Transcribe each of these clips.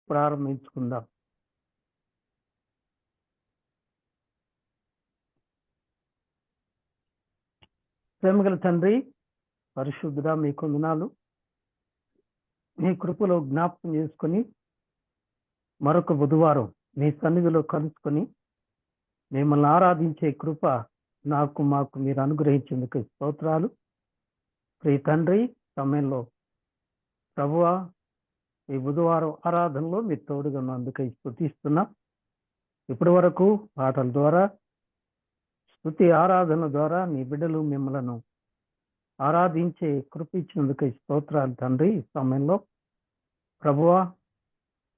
ప్రారంభించుకుందాం. ప్రేమగల తండ్రి, పరిశుద్ధుడా, మీ కొందనాలు. మీ కృపలో జ్ఞాపకం చేసుకొని మరొక బుధవారం మీ సన్నిధిలో కలుసుకొని మిమ్మల్ని ఆరాధించే కృప మాకు మీరు అనుగ్రహించేందుకు స్తోత్రాలు. ప్రియ తండ్రి, సమయంలో ప్రభువా, ఈ బుధవారం ఆరాధనలో మీరు తోడుగా ఉన్నందుకై స్తుతిస్తున్నాం. ఇప్పటి వరకు పాటల ద్వారా, స్తుతి ఆరాధన ద్వారా నీ బిడ్డలు మిమ్మలను ఆరాధించే కృప ఇచ్చినందుకై స్తోత్రాలు తండ్రి. ఈ సమయంలో ప్రభువా,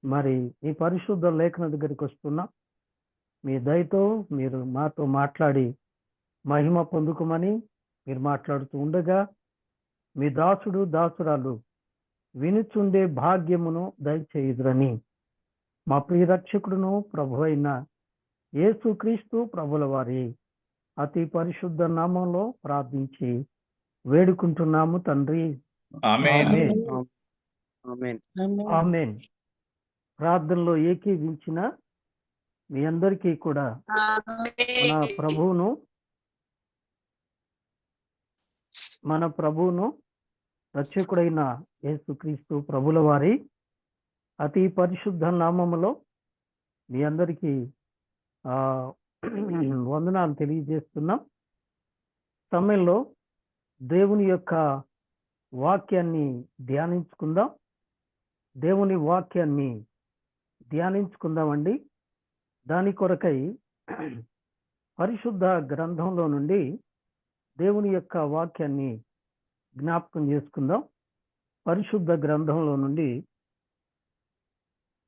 మరి ఈ పరిశుద్ధ లేఖన దగ్గరికి వస్తున్నాం. మీ దయతో మీరు మాతో మాట్లాడి మహిమ పొందుకోమని మీరు మాట్లాడుతూ ఉండగా మీ దాసుడు దాసురాలు వినుచుండే భాగ్యమును దయచేయుదురని మా ప్రియ రక్షకుడును ప్రభు అయిన యేసుక్రీస్తు ప్రభుల వారి అతి పరిశుద్ధ నామంలో ప్రార్థించి వేడుకుంటున్నాము తండ్రి. ఆమేన్. ఆమేన్. ప్రార్థనలో ఏకీవించిన మీ అందరికీ కూడా మన ప్రభువును రక్షకుడైన యేసుక్రీస్తు ప్రభుల వారి అతి పరిశుద్ధ నామములో మీ అందరికీ వందనాలు తెలియజేస్తున్నాం. సమయంలో దేవుని యొక్క వాక్యాన్ని ధ్యానించుకుందామండి. దాని కొరకై పరిశుద్ధ గ్రంథంలో నుండి దేవుని యొక్క వాక్యాన్ని జ్ఞాపకం చేసుకుందాం. పరిశుద్ధ గ్రంథంలో నుండి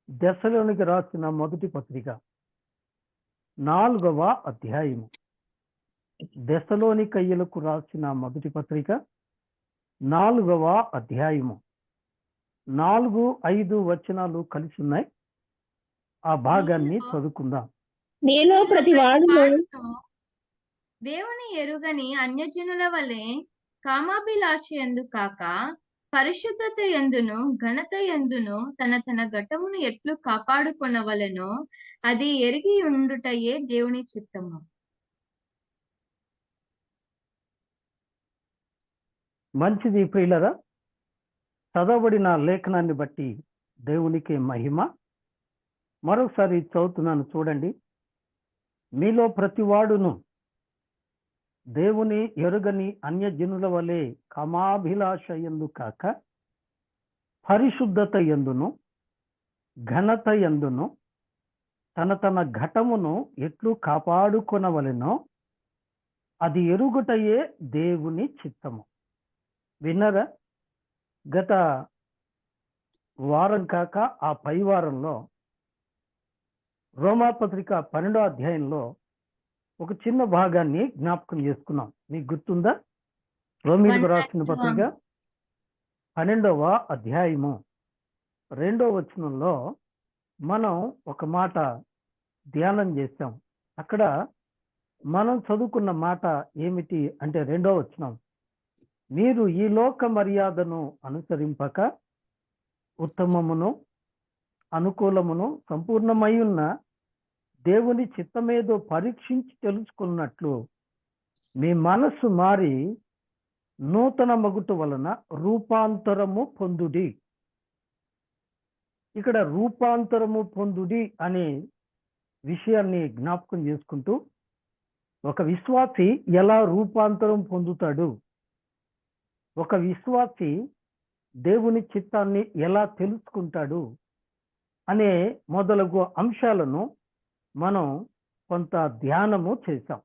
దెస్సలోనికి రాసిన మొదటి పత్రిక 4వ అధ్యాయము. దెస్సలోనికయ్యులకు రాసిన మొదటి పత్రిక 4వ అధ్యాయము 4-5 వచనాలు కలిసి ఉన్నాయి. ఆ భాగాన్ని చదువుకుందాం. మీలో ప్రతి వాడును దేవుని ఎరుగని అన్యజనుల వలె కామాభిలాషయందు కాక పరిశుద్ధత యందును ఘనత యందును తన ఘటమును ఎట్లు కాపాడుకొనవలెనో అది ఎరిగి ఉండుటయే దేవుని చిత్తము. మంచిది ప్రియులరా, చదవబడిన లేఖనాన్ని బట్టి దేవునికి మహిమ. మరోసారి చదువుతున్నాను, చూడండి. మీలో ప్రతివాడును దేవుని ఎరుగని అన్యజనుల వలె కామాభిలాష యందు కాక పరిశుద్ధత యందును ఘనత యందును తన ఘటమును ఎట్లు కాపాడుకొనవలెనో అది ఎరుగుటయే దేవుని చిత్తము. విన్నారా? గత వారం కాక ఆ పై వారంలో రోమాపత్రిక 12వ అధ్యాయంలో ఒక చిన్న భాగాన్ని జ్ఞాపకం చేసుకున్నాం. మీకు గుర్తుందా? రోమీయులకు రాసిన పత్రిక 12వ అధ్యాయము 2వ వచనంలో మనం ఒక మాట ధ్యానం చేస్తాం. అక్కడ మనం చదువుకున్న మాట ఏమిటి అంటే 2వ వచనం, మీరు ఈ లోక మర్యాదను అనుసరింపక ఉత్తమమును అనుకూలమును సంపూర్ణమై ఉన్న దేవుని చిత్తమేదో పరీక్షించి తెలుసుకున్నట్లు మీ మనస్సు మారి నూతన మగుట వలన రూపాంతరము పొందుడి. ఇక్కడ రూపాంతరము పొందుడి అనే విషయాన్ని జ్ఞాపకం చేసుకుంటూ, ఒక విశ్వాసి ఎలా రూపాంతరం పొందుతాడు, ఒక విశ్వాసి దేవుని చిత్తాన్ని ఎలా తెలుసుకుంటాడు అనే మొదలగు అంశాలను మనం కొంత ధ్యానము చేశాం.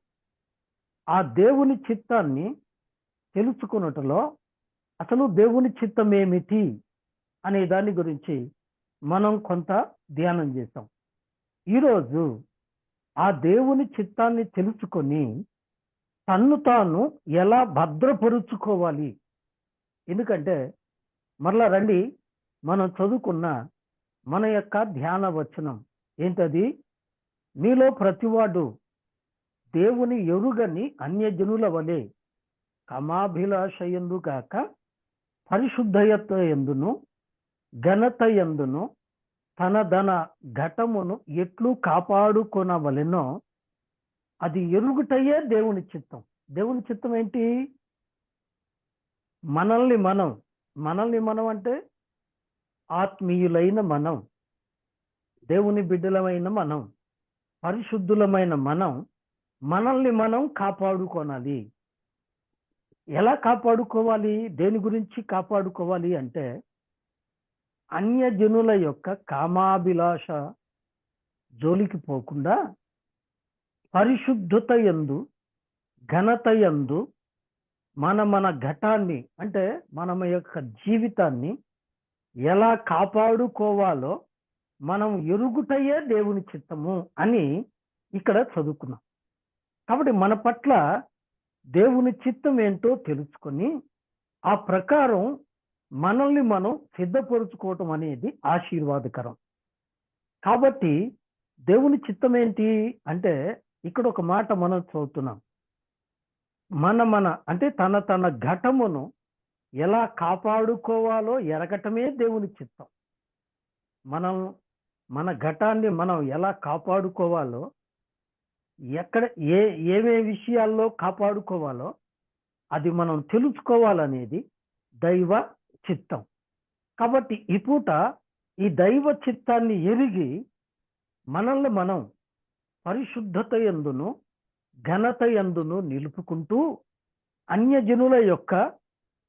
ఆ దేవుని చిత్తాన్ని తెలుసుకున్నట్లో అసలు దేవుని చిత్తం ఏమిటి అనే దాని గురించి మనం కొంత ధ్యానం చేశాం. ఈరోజు ఆ దేవుని చిత్తాన్ని తెలుసుకొని తన్ను తాను ఎలా భద్రపరుచుకోవాలి. ఎందుకంటే మరలా రండి, మనం చదువుకున్న మన యొక్క ధ్యాన వచనం ఏంటది? మీలో ప్రతివాడు దేవుని ఎరుగని అన్యజనుల వలె కామాభిలాషయందు కాక పరిశుద్ధత యందును ఘనత యందును తన ఘటమును ఎట్లు కాపాడుకొనవలెనో అది ఎరుగుటయే దేవుని చిత్తం. దేవుని చిత్తం ఏంటి? మనల్ని మనం అంటే ఆత్మీయులైన మనం, దేవుని బిడ్డలమైన మనం, పరిశుద్ధులమైన మనల్ని మనం కాపాడుకోనాలి. ఎలా కాపాడుకోవాలి? దేని గురించి కాపాడుకోవాలి అంటే అన్యజనుల యొక్క కామాభిలాష జోలికి పోకుండా పరిశుద్ధత యందు, ఘనత యందు మన ఘటాన్ని అంటే మన యొక్క జీవితాన్ని ఎలా కాపాడుకోవాలో మనం ఎరుగుటయే దేవుని చిత్తము అని ఇక్కడ చదువుకున్నాం. కాబట్టి మన పట్ల దేవుని చిత్తం ఏంటో తెలుసుకొని ఆ ప్రకారం మనల్ని మనం సిద్ధపరుచుకోవటం అనేది ఆశీర్వాదకరం. కాబట్టి దేవుని చిత్తం ఏంటి అంటే ఇక్కడ ఒక మాట మనం చదువుతున్నాం. అంటే తన ఘటమును ఎలా కాపాడుకోవాలో ఎరగటమే దేవుని చిత్తం. మన ఘటాన్ని మనం ఎలా కాపాడుకోవాలో, ఎక్కడ ఏమే విషయాల్లో కాపాడుకోవాలో అది మనం తెలుసుకోవాలనేది దైవ చిత్తం. కాబట్టి ఈ పూట ఈ దైవ చిత్తాన్ని ఎరిగి మనల్ని మనం పరిశుద్ధత యందును, ఘనత యందును నిలుపుకుంటూ అన్యజనుల యొక్క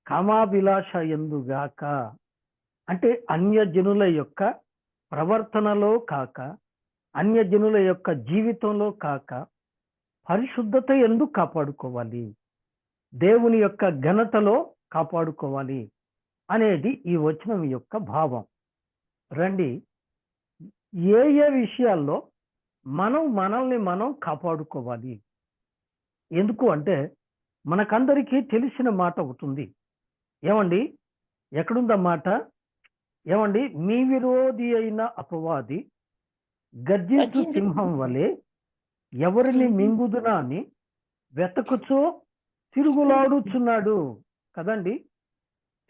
కామాభిలాష యందుగాక, అంటే అన్యజనుల యొక్క ప్రవర్తనలో కాక, అన్యజనుల యొక్క జీవితంలో కాక పరిశుద్ధత యందు కాపాడుకోవాలి, దేవుని యొక్క ఘనతలో కాపాడుకోవాలి అనేది ఈ వచనం యొక్క భావం. రండి, ఏ విషయాల్లో మనల్ని మనం కాపాడుకోవాలి. ఎందుకు అంటే మనకందరికీ తెలిసిన మాట ఒకటి ఉంది. ఏమండి, ఎక్కడుందా మాట? ఏమండి, మీ విరోధి అయిన అపవాది గర్జించు సింహం వలె ఎవరిని మింగుదునా అని వెతకుచో తిరుగులాడుచున్నాడు. కదండి,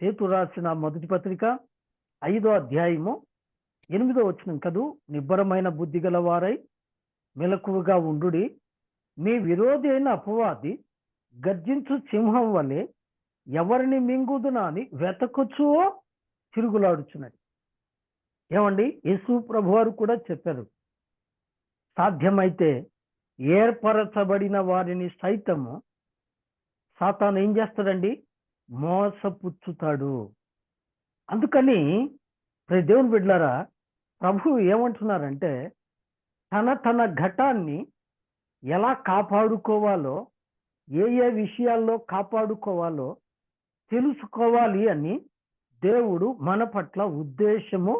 పేతురు రాసిన మొదటి పత్రిక 5వ అధ్యాయము 8వ వచనం కదూ. నిబ్బరమైన బుద్ధి గల వారై మెలకువగా ఉండుడి, మీ విరోధి అయిన అపవాది గర్జించు సింహం వలె ఎవరిని మింగుదునా అని వెతకుచూ తిరుగులాడుచున్నది. ఏమండి, యేసు ప్రభువారు కూడా చెప్పారు, సాధ్యమైతే ఏర్పరచబడిన వారిని సైతము సాతాను ఏం చేస్తాడండి? మోసపుచ్చుతాడు. అందుకని దేవుని బిడ్డలారా, ప్రభు ఏమంటున్నారంటే తన ఘటాన్ని ఎలా కాపాడుకోవాలో, ఏ విషయాల్లో కాపాడుకోవాలో తెలుసుకోవాలి అని దేవుడు మన పట్ల ఉద్దేశము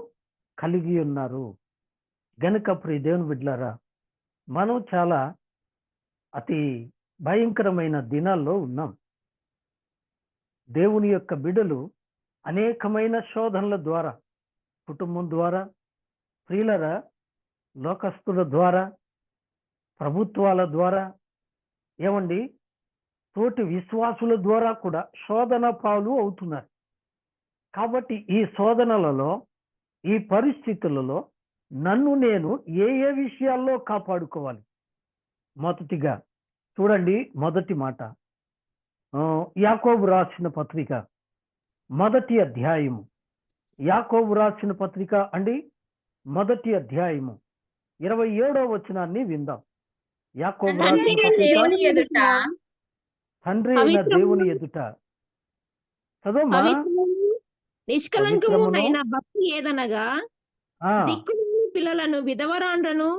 కలిగి ఉన్నారు. గనుక దేవుని బిడ్డలారా, మనం చాలా అతి భయంకరమైన దినాల్లో ఉన్నాం. దేవుని యొక్క బిడ్డలు అనేకమైన శోధనల ద్వారా, కుటుంబం ద్వారా, స్త్రీలరా, లోకస్తుల ద్వారా, ప్రభుత్వాల ద్వారా, ఏమండి, తోటి విశ్వాసుల ద్వారా కూడా శోధన పాలు అవుతున్నారు. కాబట్టి ఈ శోధనలలో, ఈ పరిస్థితులలో నన్ను నేను ఏ విషయాల్లో కాపాడుకోవాలి? మొదటిగా చూడండి, మొదటి మాట యాకోబు రాసిన పత్రిక 1వ అధ్యాయము. యాకోబు రాసిన పత్రిక అండి 1వ అధ్యాయము 27వ వచనాన్ని విందాం. యాకోబు రాసిన పత్రిక తండ్రి అయిన దేవుని ఎదుట చదవమ్మా. నిష్కలంకమైన భక్తి ఏదనగా దిక్కులేని పిల్లలను, విధవరాండ్రను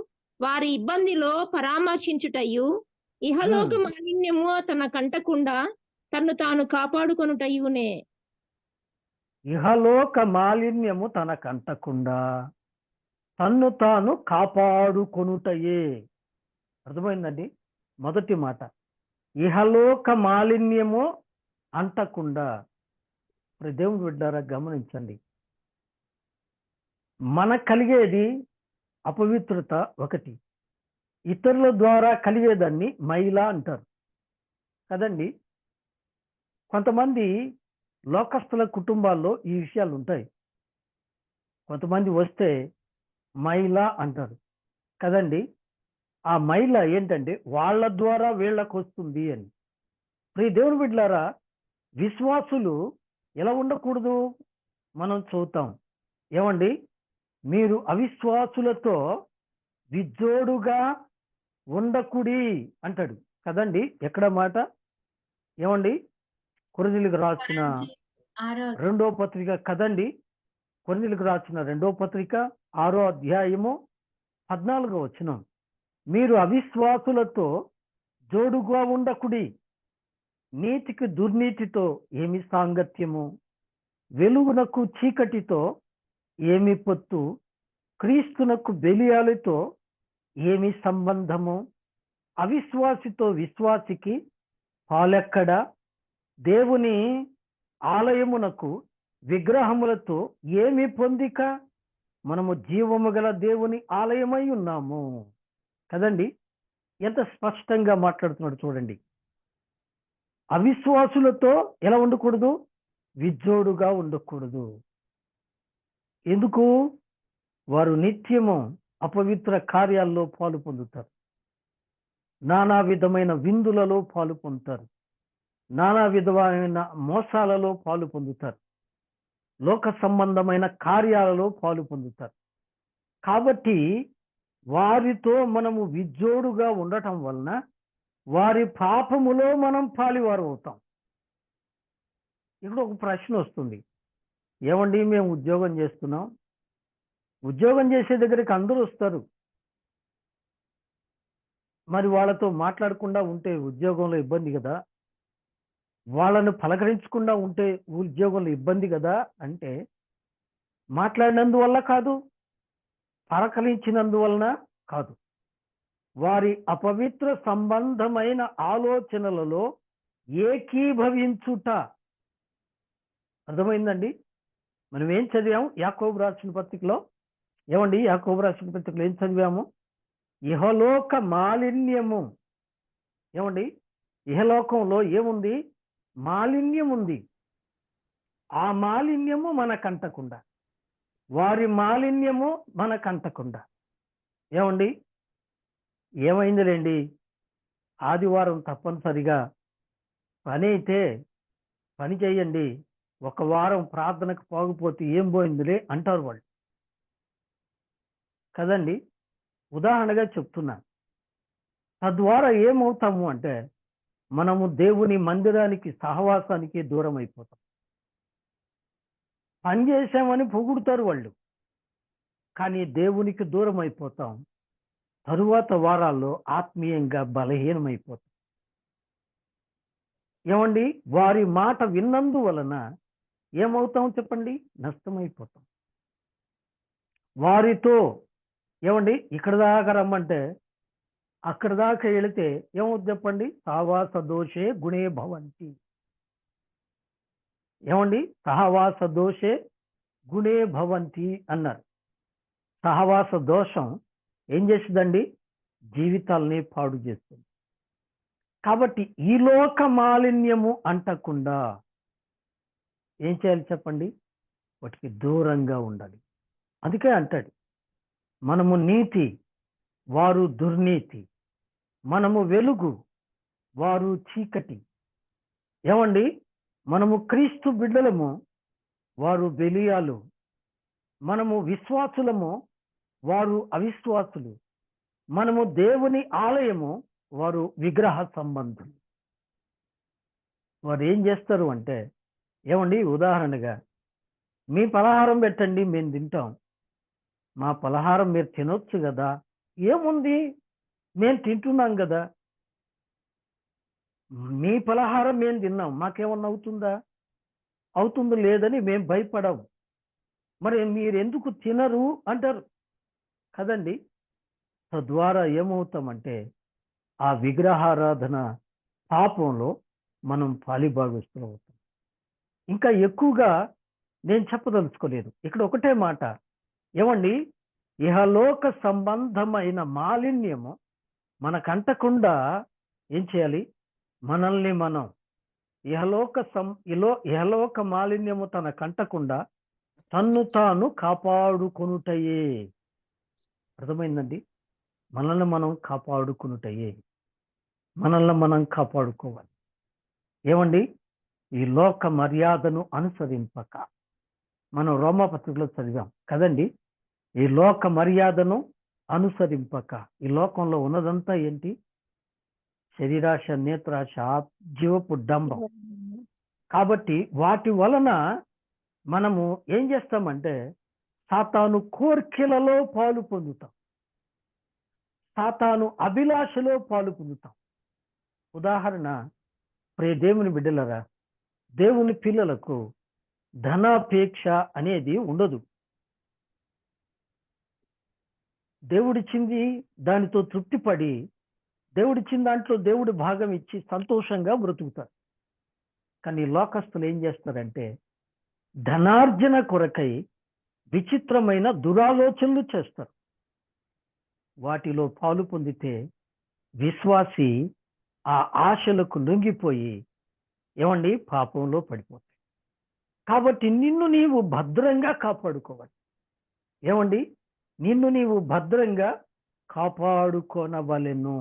వారి ఇబ్బందిలో పరామర్శించుటయు, ఇహలోక మాలిన్యము తన కంటకుండా తన్ను తాను కాపాడుకొనుటయునే. ఇహలోక మాలిన్యము తన కంటకుండా తన్ను తాను కాపాడుకొనుటయే. అర్థమైందండి? మొదటి మాట, ఇహలోక మాలిన్యము అంటకుండా. దేవుని బిడ్డలారా, గమనించండి, మనకు కలిగేది అపవిత్రత ఒకటి, ఇతరుల ద్వారా కలిగేదాన్ని మైల అంటారు కదండి. కొంతమంది లోకస్తుల కుటుంబాల్లో ఈ విషయాలు ఉంటాయి. కొంతమంది వస్తే మైల అంటారు కదండి. ఆ మైల ఏంటంటే వాళ్ళ ద్వారా వీళ్ళకు వస్తుంది అని. ప్రియ దేవుని బిడ్డలారా, విశ్వాసులు ఎలా ఉండకూడదు మనం చూద్దాం. ఏమండి, మీరు అవిశ్వాసులతో విజోడుగా ఉండకుడి అంటాడు కదండి. ఎక్కడ మాట? ఏమండి, కొరింథీయులకు రాసిన 6వ రెండో పత్రిక కదండి. కొరింథీయులకు రాసిన రెండో పత్రిక 6వ అధ్యాయము 14వ వచనం. మీరు అవిశ్వాసులతో జోడుగా ఉండకుడి, నీతికి దుర్నీతితో ఏమి సాంగత్యము, వెలుగునకు చీకటితో ఏమి పొత్తు, క్రీస్తునకు బెలియాలతో ఏమి సంబంధము, అవిశ్వాసితో విశ్వాసికి పాలెక్కడ, దేవుని ఆలయమునకు విగ్రహములతో ఏమి పొందిక, మనము జీవము గల దేవుని ఆలయమై ఉన్నాము కదండి. ఎంత స్పష్టంగా మాట్లాడుతున్నాడు చూడండి. అవిశ్వాసులతో ఎలా ఉండకూడదు? విజోడుగా ఉండకూడదు. ఎందుకు? వారు నిత్యము అపవిత్ర కార్యాల్లో పాలు పొందుతారు, నానా విధమైన విందులలో పాలు పొందుతారు, నానా విధమైన మోసాలలో పాలు పొందుతారు, లోక సంబంధమైన కార్యాలలో పాలు పొందుతారు. కాబట్టి వారితో మనము విజోడుగా ఉండటం వలన వారి పాపములో మనం పాలివారు అవుతాం. ఇక్కడ ఒక ప్రశ్న వస్తుంది, ఏమండి మేము ఉద్యోగం చేస్తున్నాం, ఉద్యోగం చేసే దగ్గరికి అందరూ వస్తారు, మరి వాళ్ళతో మాట్లాడకుండా ఉంటే ఉద్యోగంలో ఇబ్బంది కదా, వాళ్ళను పలకరించకుండా ఉంటే ఉద్యోగంలో ఇబ్బంది కదా అంటే, మాట్లాడినందువల్ల కాదు, పలకరించినందువలన కాదు, వారి అపవిత్ర సంబంధమైన ఆలోచనలలో ఏకీభవించుట. అర్థమైందండి? మనం ఏం చదివాము యాకోబు రాసిన పత్రికలో? ఏమండి, యాకోబు రాసిన పత్రికలో ఏం చదివాము? ఇహలోక మాలిన్యము. ఏమండి, ఇహలోకంలో ఏముంది? మాలిన్యం ఉంది. ఆ మాలిన్యము మనకంటకుండా, వారి మాలిన్యము మనకంటకుండా. ఏమండి, ఏమైందిలేండి, ఆదివారం తప్పనిసరిగా పని అయితే పని చేయండి, ఒక వారం ప్రార్థనకు పోకపోతే ఏం పోయిందిలే అంటారు వాళ్ళు కదండి. ఉదాహరణగా చెప్తున్నాను. తద్వారా ఏమవుతాము అంటే, మనము దేవుని మందిరానికి సహవాసానికి దూరం అయిపోతాం. పని చేసామని పొగుడుతారు వాళ్ళు, కానీ దేవునికి దూరం అయిపోతాం. తరువాత వారాల్లో ఆత్మీయంగా బలహీనమైపోతాం. ఏమండి, వారి మాట విన్నందువలన ఏమవుతాం చెప్పండి? నష్టమైపోతాం. వారితో ఏమండి ఇక్కడ దాకా రమ్మంటే అక్కడ దాకా వెళితే ఏమవుతుంది చెప్పండి? సహవాస దోషే గుణే భవంతి. ఏమండి, సహవాస దోషే గుణే భవంతి అన్నారు. సహవాస దోషం ఏం చేస్తుందండి? జీవితాలని పాడు చేస్తుంది. కాబట్టి ఈ లోక మాలిన్యము అంటకుండా ఏం చేయాలి చెప్పండి? వాటికి దూరంగా ఉండాలి. అందుకే అంటాడు, మనము నీతి, వారు దుర్నీతి, మనము వెలుగు, వారు చీకటి. ఏమండి, మనము క్రీస్తు బిడ్డలము, వారు బెలియాలు, మనము విశ్వాసులము, వారు అవిశ్వాసులు, మనము దేవుని ఆలయము, వారు విగ్రహ సంబంధులు. వారు ఏం చేస్తారు అంటే, ఏమండి ఉదాహరణగా మీ పలహారం పెట్టండి మేము తింటాం, మా పలహారం మీరు తినొచ్చు కదా, ఏముంది మేము తింటున్నాం కదా, మీ పలహారం మేము తిన్నాం మాకేమన్నా అవుతుందా? అవుతుందో లేదని మేము భయపడం, మరి మీరు ఎందుకు తినరు అంటారు కదండి. తద్వారా ఏమవుతామంటే ఆ విగ్రహారాధన పాపంలో మనం పాలిభాగస్తులు అవుతాం. ఇంకా ఎక్కువగా నేను చెప్పదలుచుకోలేదు, ఇక్కడ ఒకటే మాట. ఏమండి, ఇహలోక సంబంధమైన మాలిన్యము మనకంటకుండా ఏం చేయాలి? మనల్ని మనం ఇహలోక మాలిన్యము తనకంటకుండా తన్ను తాను కాపాడుకొనుటయే. అర్థమైందండి? మనల్ని మనం కాపాడుకున్నటయే, మనల్ని మనం కాపాడుకోవాలి. ఏమండి? ఈ లోక మర్యాదను అనుసరింపక, మనం రోమాపత్రికలో చదివాం కదండి. ఈ లోక మర్యాదను అనుసరింపక, ఈ లోకంలో ఉన్నదంతా ఏంటి? శరీరాశ, నేత్రాశ, జీవపు డంబం. కాబట్టి వాటి వలన మనము ఏం చేస్తామంటే సాతాను కోర్కెలలో పాలు పొందుతాం, సాతాను అభిలాషలో పాలు పొందుతాం. ఉదాహరణ, ప్రియ దేవుని బిడ్డలరా, దేవుని పిల్లలకు ధనాపేక్ష అనేది ఉండదు. దేవుడిచ్చింది దానితో తృప్తిపడి, దేవుడిచ్చిన దాంట్లో దేవుడి భాగం ఇచ్చి సంతోషంగా బ్రతుకుతారు. కానీ లోకస్తులు ఏం చేస్తారంటే ధనార్జన కొరకై విచిత్రమైన దురాలోచనలు చేస్తారు. వాటిలో పాలు పొందితే విశ్వాసి ఆ ఆశలకు లొంగిపోయి ఏమండి పాపంలో పడిపోతాయి. కాబట్టి నిన్ను నీవు భద్రంగా కాపాడుకోవాలి. ఏమండి? నిన్ను నీవు భద్రంగా కాపాడుకోనవలెను.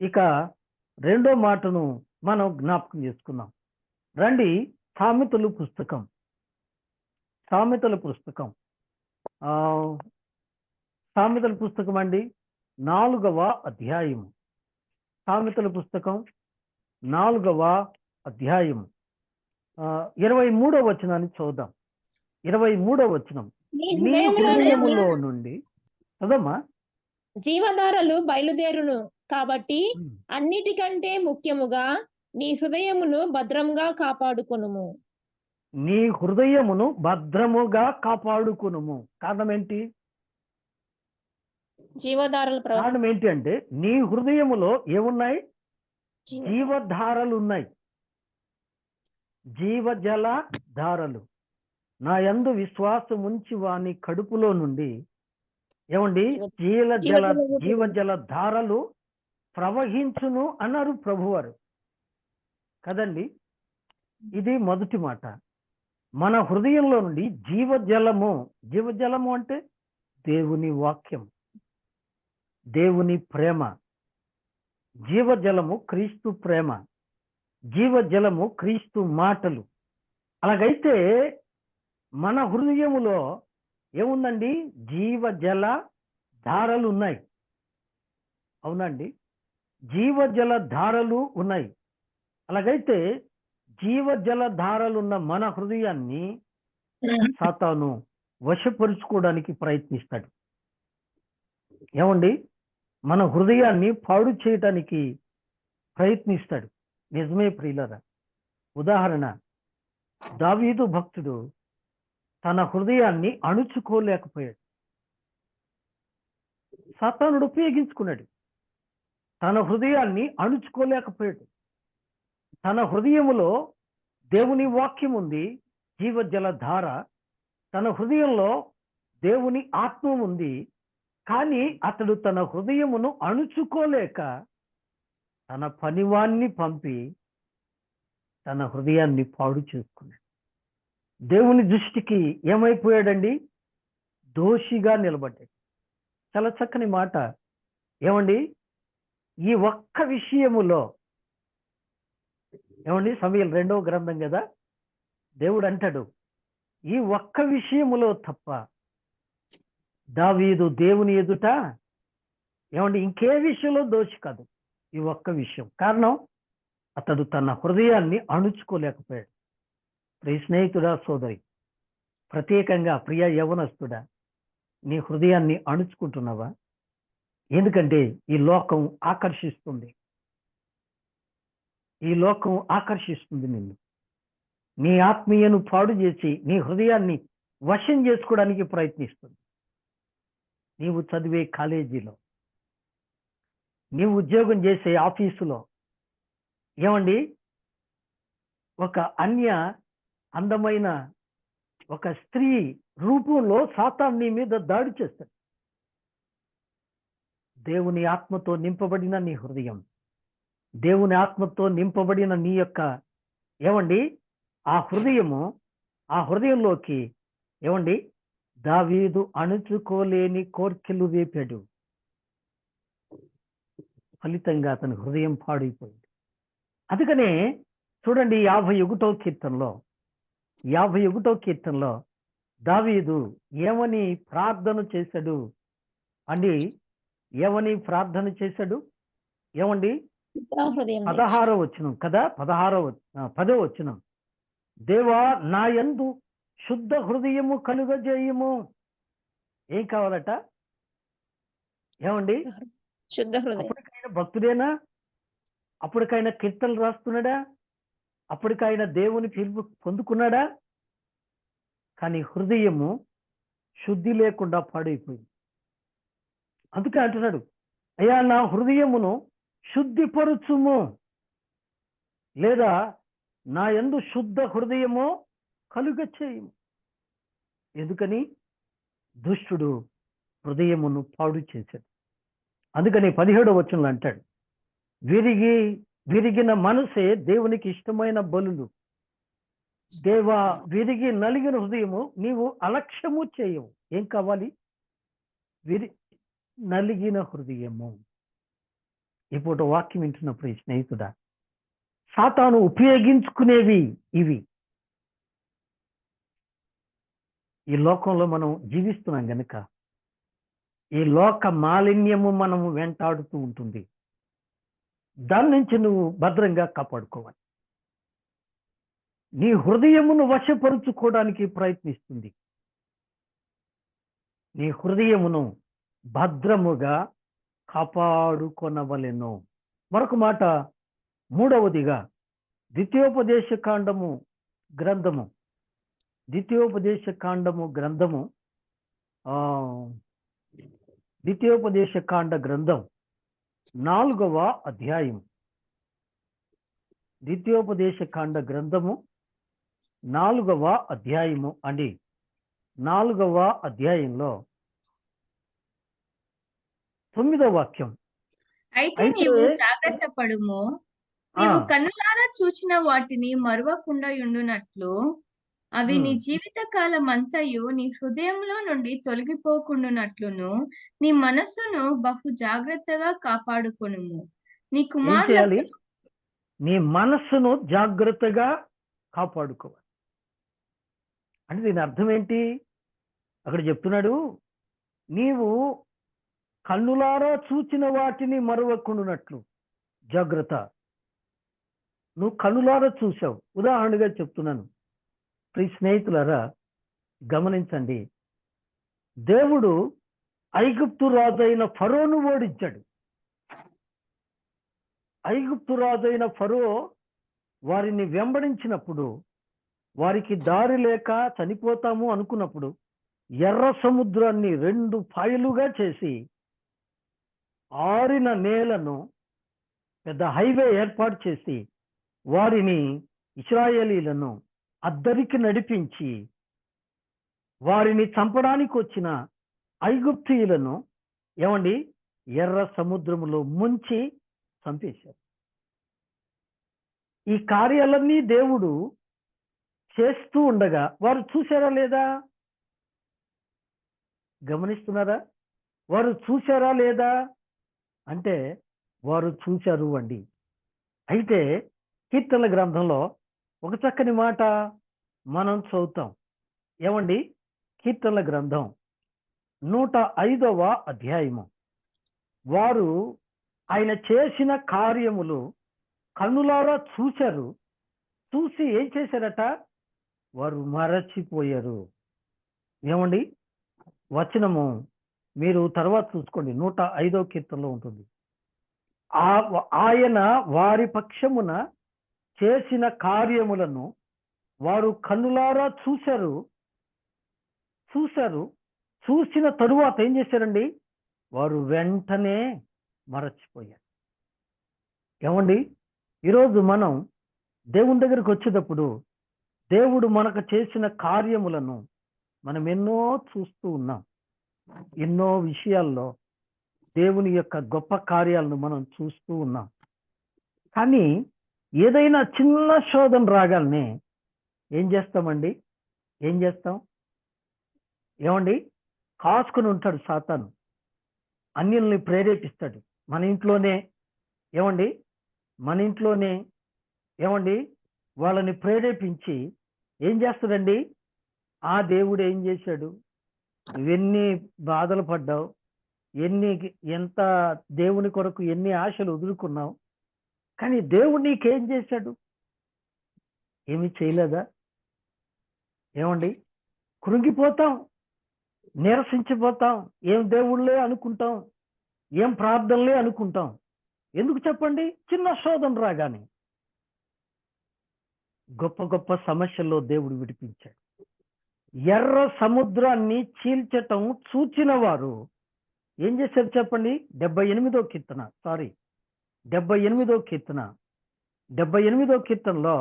ఇక రెండో మాటను మనం జ్ఞాపకం చేసుకుందాం. రండి, సామెతల పుస్తకం, సామెతల పుస్తకం సామెతల పుస్తకం అండి 4వ అధ్యాయము. సామెతల పుస్తకం 4వ అధ్యాయము 23వ వచనాన్ని చూద్దాం. 23వ వచనం, నీ హృదయములో నుండి చదమ్మా. జీవధారలు బయలుదేరును కాబట్టి అన్నిటికంటే ముఖ్యముగా నీ హృదయమును భద్రంగా కాపాడుకొనుము. నీ హృదయమును భద్రముగా కాపాడుకొనుము. కారణం ఏంటి? జీవధారలు కారణం ఏంటి అంటే నీ హృదయములో ఏమున్నాయి? జీవధారలు ఉన్నాయి, జీవజల ధారలు. నా యందు విశ్వాసం ఉంచి వాని కడుపులో నుండి ఏమండి జీవజల ధారలు ప్రవహించును అన్నారు ప్రభువారు కదండి. ఇది మొదటి మాట. మన హృదయంలో నుండి జీవజలము అంటే దేవుని వాక్యం, దేవుని ప్రేమ. జీవజలము క్రీస్తు ప్రేమ, జీవజలము క్రీస్తు మాటలు. అలాగైతే మన హృదయములో ఏముందండి? జీవజల ధారలు ఉన్నాయి. అవునండి, జీవజల ధారలు ఉన్నాయి. అలాగైతే జీవజల ధారలున్న మన హృదయాన్ని సాతాను వశపరుచుకోవడానికి ప్రయత్నిస్తాడు. ఏమండి? మన హృదయాన్ని పాడు చేయటానికి ప్రయత్నిస్తాడు. నిజమే ప్రియులరా. ఉదాహరణ, దావీదు భక్తుడు తన హృదయాన్ని అణుచుకోలేకపోయాడు. సాతానుడు ఉపయోగించుకున్నాడు. తన హృదయాన్ని అణుచుకోలేకపోయాడు. తన హృదయములో దేవుని వాక్యం ఉంది, జీవజల ధార. తన హృదయంలో దేవుని ఆత్మ ఉంది. కానీ అతడు తన హృదయమును అణుచుకోలేక తన పనివాన్ని పంపి తన హృదయాన్ని పాడు చేసుకున్నాడు. దేవుని దృష్టికి ఏమైపోయాడండి? దోషిగా నిలబడ్డాడు. చాలా చక్కని మాట. ఏమండి? ఈ ఒక్క విషయములో ఏమండి, సమూయేలు 2వ గ్రంథం కదా, దేవుడు అంటాడు, ఈ ఒక్క విషయములో తప్ప దావీదు దేవుని ఎదుట ఏమండి ఇంకే విషయంలో దోషి కాదు. ఈ ఒక్క విషయం. కారణం, అతడు తన హృదయాన్ని అణుచుకోలేకపోయాడు. ప్రియ స్నేహితుడా, సోదరి, ప్రత్యేకంగా ప్రియ యవనస్తుడా, నీ హృదయాన్ని అణుచుకుంటున్నావా? ఎందుకంటే ఈ లోకం ఆకర్షిస్తుంది. ఈ లోకం ఆకర్షిస్తుంది నిన్ను. నీ ఆత్మీయను పాడు చేసి నీ హృదయాన్ని వశం చేసుకోవడానికి ప్రయత్నిస్తుంది. నీవు చదివే కాలేజీలో, నీవు ఉద్యోగం చేసే ఆఫీసులో ఏమండి ఒక అందమైన ఒక స్త్రీ రూపంలో సాతాను నీ మీద దాడి చేస్తాడు. దేవుని ఆత్మతో నింపబడిన నీ హృదయం, దేవుని ఆత్మతో నింపబడిన నీ యొక్క ఏమండి ఆ హృదయంలోకి ఏమండి దావీదు అణుచుకోలేని కోర్కెలు రేపాడు. ఫలితంగా అతని హృదయం పాడైపోయింది. అందుకనే చూడండి 51వ కీర్తనలో దావీదు ఏమని ప్రార్థన చేశాడు అండి? ఏమని ప్రార్థన చేశాడు? ఏమండి? హృదయం 16వ వచనం కదా, 10వ వచనం. దేవా నా యందు శుద్ధ హృదయము కలుగజేయము. ఏం కావాలట? ఏమండి? శుద్ధ హృదయం. అప్పటికైనా భక్తుడేనా? అప్పటికైనా కీర్తనలు రాస్తున్నాడా? అప్పటికైనా దేవుని పిలుపు పొందుకున్నాడా? కానీ హృదయము శుద్ధి లేకుండా పాడైపోయింది. అందుకే అంటున్నాడు, అయ్యా నా హృదయమును శుద్ధిపరుచుము, లేదా నా యందు శుద్ధ హృదయము కలుగచేయము. ఎందుకని? దుష్టుడు హృదయమును పాడు చేశాడు. అందుకని 17వ వచనంలో అంటాడు, విరిగిన మనసే దేవునికి ఇష్టమైన బలులు. దేవా విరిగి నలిగిన హృదయము నీవు అలక్ష్యము చేయవు. ఏం కావాలి? నలిగిన హృదయము. ఇప్పుడు వాక్యం వింటున్నప్పుడు ఈ స్నేహితుడా, సాతాను ఉపయోగించుకునేవి ఇవి. ఈ లోకంలో మనం జీవిస్తున్నాం గనుక ఈ లోక మాలిన్యము మనము వెంటాడుతూ ఉంటుంది. దాని నుంచి నువ్వు భద్రంగా కాపాడుకోవాలి. నీ హృదయమును వశపరుచుకోవడానికి ప్రయత్నిస్తుంది. నీ హృదయమును భద్రముగా కాపాడుకొనవలెను. మరొక మాట, 3వదిగా ద్వితీయోపదేశ కాండము గ్రంథము 4వ అధ్యాయం. 4వ అధ్యాయము అండి. 4వ అధ్యాయంలో 9వ వాక్యం. అయితే నీవు జాగ్రత్త పడుము, నీవు కన్నులారా చూచిన వాటిని మరువకుండా ఉండునట్లు అవి నీ జీవిత కాలం అంతయు నీ హృదయంలో నుండి తొలగిపోకుండానట్లును నీ మనస్సును బహు జాగ్రత్తగా కాపాడుకొనుము. నీ కుమారులకు నీ మనస్సును జాగ్రత్తగా కాపాడుకోవాలి. అంటే దీని అర్థం ఏంటి? అక్కడ చెప్తున్నాడు, నీవు కన్నులారా చూచిన వాటిని మరవకుండునట్లు జాగ్రత్త. నువ్వు కన్నులారా చూసావు. ఉదాహరణగా చెప్తున్నాను. ప్రియ స్నేహితులారా గమనించండి, దేవుడు ఐగుప్తు రాజైన ఫరోను ఓడించాడు. ఐగుప్తు రాజైన ఫరో వారిని వెంబడించినప్పుడు, వారికి దారి లేక చనిపోతాము అనుకున్నప్పుడు ఎర్ర సముద్రాన్ని 2 పాయలుగా చేసి ఆరిన నేలను పెద్ద హైవే ఏర్పాటు చేసి వారిని ఇశ్రాయేలీలను అద్దరికి నడిపించి వారిని చంపడానికి వచ్చిన ఐగుప్తీయులను ఏమండి ఎర్ర సముద్రములో ముంచి చంపేశారు. ఈ కార్యాలన్నీ దేవుడు చేస్తూ ఉండగా వారు చూశారా లేదా? గమనిస్తున్నారా? వారు చూశారా లేదా అంటే వారు చూశారు అండి. అయితే కీర్తనల గ్రంథంలో ఒక చక్కని మాట మనం చదువుతాం. ఏమండి? కీర్తనల గ్రంథం 105వ అధ్యాయము. వారు ఆయన చేసిన కార్యములు కన్నులారా చూశారు. చూసి ఏం చేశారట? వారు మరచిపోయారు. ఏమండి? వచనము మీరు తర్వాత చూసుకోండి, 105వ కీర్తనలో ఉంటుంది. ఆయన వారి పక్షమున చేసిన కార్యములను వారు కన్నులారా చూశారు. చూసిన తరువాత ఏం చేశారండి? వారు వెంటనే మరచిపోయారు. ఏమండి? ఈరోజు మనం దేవుని దగ్గరికి వచ్చేటప్పుడు దేవుడు మనకు చేసిన కార్యములను మనం ఎన్నో చూస్తూ ఉన్నాం. ఎన్నో విషయాల్లో దేవుని యొక్క గొప్ప కార్యాలను మనం చూస్తూ ఉన్నాం. కానీ ఏదైనా చిన్న శోధన రాగానే ఏం చేస్తామండి? ఏమండి, కాసుకుని ఉంటాడు సాతాను. అన్యుల్ని ప్రేరేపిస్తాడు మన ఇంట్లోనే. ఏమండి, మన ఇంట్లోనే ఏమండి వాళ్ళని ప్రేరేపించి ఏం చేస్తాడండి? ఆ దేవుడు ఏం చేశాడు? నువ్వెన్ని బాధలు పడ్డావు, ఎంత దేవుని కొరకు ఎన్ని ఆశలు వదులుకున్నావు, కానీ దేవుడు నీకేం చేశాడు? ఏమి చేయలేదా? ఏమండి, కృంగిపోతాం, నీరసించిపోతాం, ఏం దేవుళ్ళే అనుకుంటాం, ఏం ప్రార్థనలే అనుకుంటాం. ఎందుకు చెప్పండి? చిన్న శోధన రాగానే గొప్ప గొప్ప సమస్యల్లో దేవుడు విడిపించాడు. ఎర్ర సముద్రాన్ని చీల్చటం చూచిన వారు ఏం చేశారు చెప్పండి? 78వ కీర్తన 78వ కీర్తనలో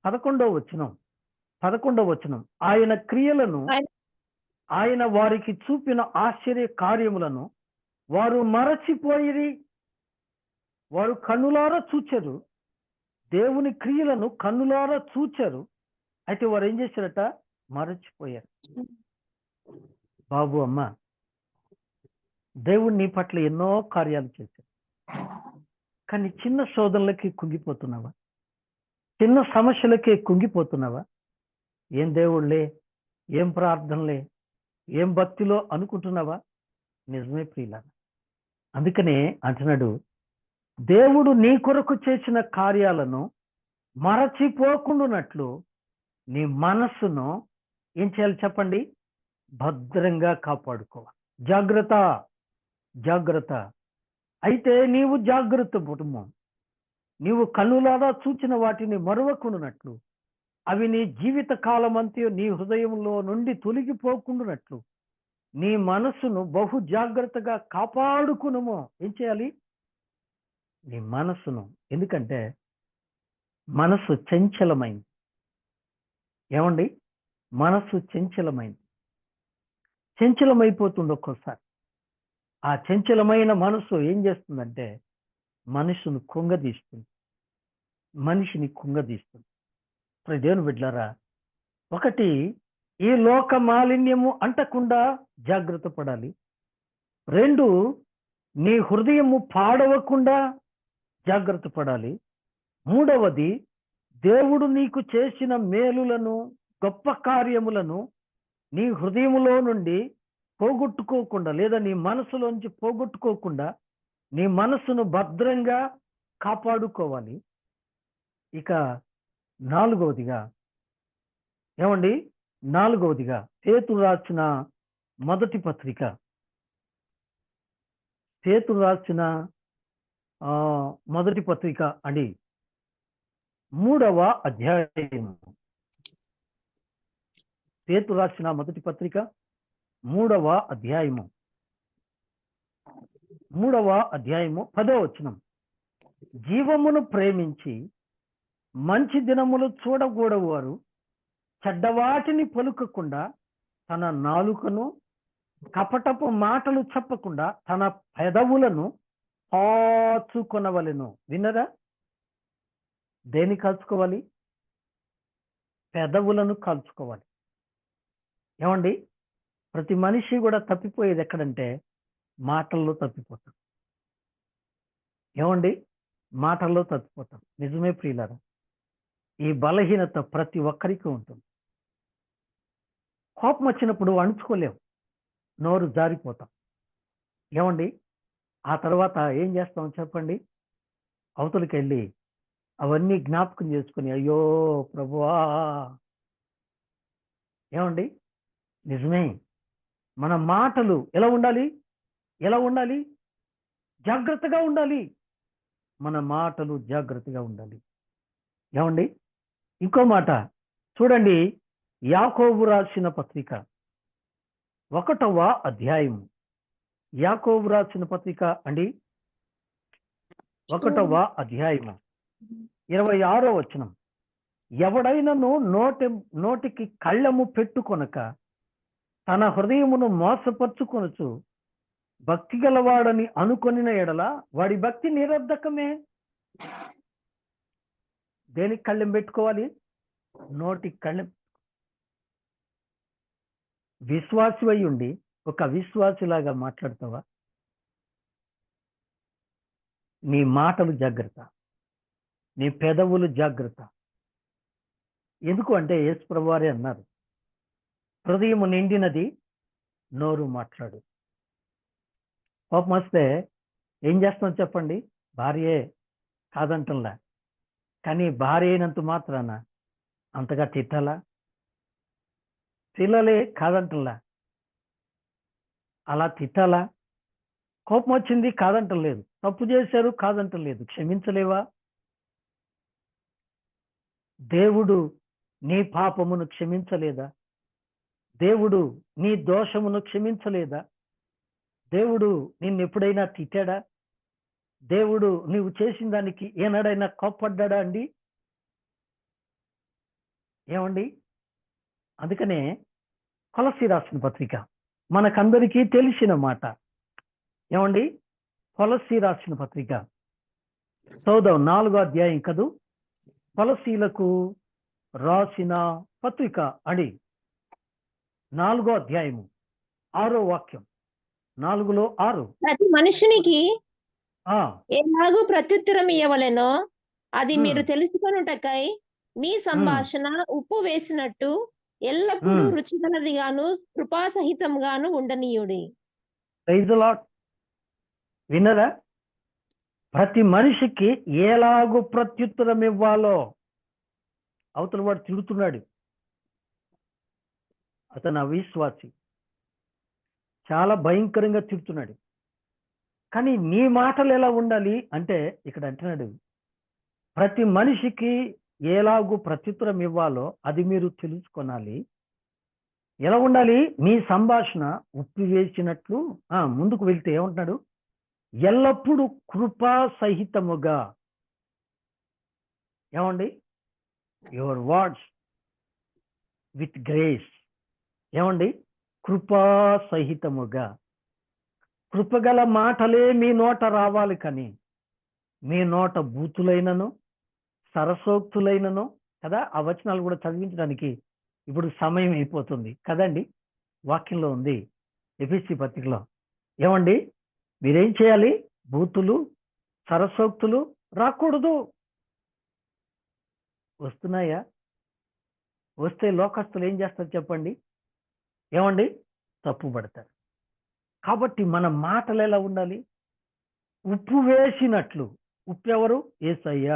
11వ వచనం, ఆయన క్రియలను, ఆయన వారికి చూపిన ఆశ్చర్య కార్యములను వారు మరచిపోయిరి. వారు కన్నులారా చూచారు, దేవుని క్రియలను కన్నులారా చూచారు, అయితే వారు ఏం చేశారట? మరచిపోయారు. బాబు, అమ్మ, దేవుడు నీ పట్ల ఎన్నో కార్యాలు చేశాడు, కానీ చిన్న శోధనలకి కుంగిపోతున్నావా? చిన్న సమస్యలకే కుంగిపోతున్నావా? ఏం దేవుళ్ళే, ఏం ప్రార్థనలే, ఏం భక్తిలో అనుకుంటున్నావా? నిజమే ప్రియులారా. అందుకనే అంటున్నాడు, దేవుడు నీ కొరకు చేసిన కార్యాలను మరచిపోకుండానట్లు నీ మనస్సును ఏం చేయాలి చెప్పండి? భద్రంగా కాపాడుకోవాలి. జాగ్రత్త. అయితే నీవు జాగ్రత్త కుటుంబం, నీవు కన్నులారా చూచిన వాటిని మరవకుండానట్లు, అవి నీ జీవిత కాలమంతా నీ హృదయంలో నుండి తొలగిపోకుండానట్లు నీ మనస్సును బహు జాగ్రత్తగా కాపాడుకునుము. ఏం చేయాలి? నీ మనస్సును. ఎందుకంటే మనస్సు చంచలమైంది. ఏమండి, మనస్సు చంచలమైపోతుంది ఒక్కోసారి. ఆ చంచలమైన మనస్సు ఏం చేస్తుందంటే మనిషిని కుంగదీస్తుంది. దేవుని బిడ్డలారా, ఒకటి, ఈ లోక మాలిన్యము అంటకుండా జాగ్రత్త పడాలి. 2, నీ హృదయము పాడవకుండా జాగ్రత్త పడాలి. 3వది, దేవుడు నీకు చేసిన మేలులను, గొప్ప కార్యములను నీ హృదయములో నుండి పోగొట్టుకోకుండా, లేదా నీ మనసులోంచి పోగొట్టుకోకుండా నీ మనసును భద్రంగా కాపాడుకోవాలి. ఇక 4వదిగా పేతురు రాసిన మొదటి పత్రిక, అండి 3వ అధ్యాయము. పేతురు రాసిన మొదటి పత్రిక 3వ అధ్యాయము 10వ వచనం, జీవమును ప్రేమించి మంచి దినములు చూడకూడవారు చెడ్డవాటిని పలుకకుండా తన నాలుకను, కపటపు మాటలు చెప్పకుండా తన పెదవులను కాచుకొనవలెను. విన్నరా? దేని కాచుకోవాలి? పెదవులను కాల్చుకోవాలి. ఏమండి, ప్రతి మనిషి కూడా తప్పిపోయేది ఎక్కడంటే మాటల్లో తప్పిపోతాం. ఏమండి, మాటల్లో తప్పిపోతాం. నిజమే ప్రియులారా, ఈ బలహీనత ప్రతి ఒక్కరికి ఉంటుంది. కోపం వచ్చినప్పుడు అణుచుకోలేం, నోరు జారిపోతాం. ఏమండి, ఆ తర్వాత ఏం చేస్తాం చెప్పండి? అవతలికి వెళ్ళి అవన్నీ జ్ఞాపకం చేసుకుని, అయ్యో ప్రభువా. ఏమండి, నిజమే, మన మాటలు ఎలా ఉండాలి? జాగ్రత్తగా ఉండాలి. మన మాటలు జాగ్రత్తగా ఉండాలి. ఏమండి, ఇంకో మాట చూడండి, యాకోబు రాసిన పత్రిక 1వ అధ్యాయము. యాకోబు రాసిన పత్రిక అండి 1వ అధ్యాయము 26వ వచనం, ఎవడైనను నోటికి కళ్ళము పెట్టుకొనక తన హృదయమును మోసపరుచుకొనుచు భక్తి గలవాడని అనుకొనిన ఎడల వాడి భక్తి నిరర్ధకమే. దేనికి కళ్ళెం పెట్టుకోవాలి? నోటికి కళ్ళెం. విశ్వాసి అయి ఉండి ఒక అవిశ్వాసిలాగా మాట్లాడతావా? నీ మాటలు జాగ్రత్త, నీ పెదవులు జాగ్రత్త. ఎందుకు అంటే యేసు ప్రభువారే అన్నారు, హృదయము నిండినది నోరు మాట్లాడు. కోపం వస్తే ఏం చేస్తాం చెప్పండి? భార్యే కాదంటంలా, కానీ భార్య అయినంత మాత్రాన అంతగా తిట్టాలా? పిల్లలే కాదంటంలా, అలా తిట్టాలా? కోపం వచ్చింది కాదంటలేదు, తప్పు చేశారు కాదంటలేదు, క్షమించలేవా? దేవుడు నీ పాపమును క్షమించలేదా? దేవుడు నీ దోషమును క్షమించలేదా? దేవుడు నిన్ను ఎప్పుడైనా తిట్టాడా? దేవుడు నీవు చేసిన దానికి ఏనాడైనా కోప్పడ్డా అండి? ఏమండి? అందుకనే కొలస్సీ రాసిన పత్రిక మనకందరికీ తెలిసిన మాట. ఏమండి? కొలస్సీ రాసిన పత్రిక చదువుదాం, 4వ అధ్యాయం కదూ, కొలస్సీలకు రాసిన పత్రిక అని 4వ అధ్యాయము 6వ వాక్యం, 4లో 6. ప్రతి మనుషునికి ఆ, ఎలాగూ ప్రత్యుత్తరం ఇయ్యవలెనో అది ఉమ్, మీరు తెలుసుకొనుటకై మీ సంభాషణ ఉప్పు వేసినట్టు ఎల్లప్పుడూ ఉమ్. రుచిగలదిగాను కృపాసహితంగాను ఉండనీయుడి. Praise the Lord. విన్నరా? ప్రతి మనిషికి ఎలాగో ప్రత్యుత్తరం ఇవ్వాలో. అవతల వాడు తిడుతున్నాడు, అతను అవిశ్వాసి, చాలా భయంకరంగా తిడుతున్నాడు, కానీ నీ మాటలు ఎలా ఉండాలి అంటే ఇక్కడ అంటున్నాడు, ప్రతి మనిషికి ఎలాగో ప్రత్యుత్తరం ఇవ్వాలో అది మీరు తెలుసుకొనాలి. ఎలా ఉండాలి? మీ సంభాషణ ఉప్పు వేసినట్లు. ముందుకు వెళ్తే ఏమంటున్నాడు? ఎల్లప్పుడూ కృపా సహితముగా. ఏమండి? Your words with grace. ఏమండి? కృపా సహితముగా. కృపగల మాటలే మీ నోట రావాలి, కానీ మీ నోట బూతులైనను సరసోక్తులైనను కదా, ఆ వచనాలు కూడా చదివించడానికి ఇప్పుడు సమయం అయిపోతుంది కదండి. వాక్యంలో ఉంది ఎఫెసీ పత్రికలో. ఏమండి? మీరేం చేయాలి? బూతులు సరసోక్తులు రాకూడదు. వస్తున్నాయా? వస్తే లోకస్తులు ఏం చేస్తారు చెప్పండి? ఏమండి? తప్పుపడతారు. కాబట్టి మన మాటలు ఎలా ఉండాలి? ఉప్పు వేసినట్లు. ఉప్పు ఎవరు? యేసయ్య.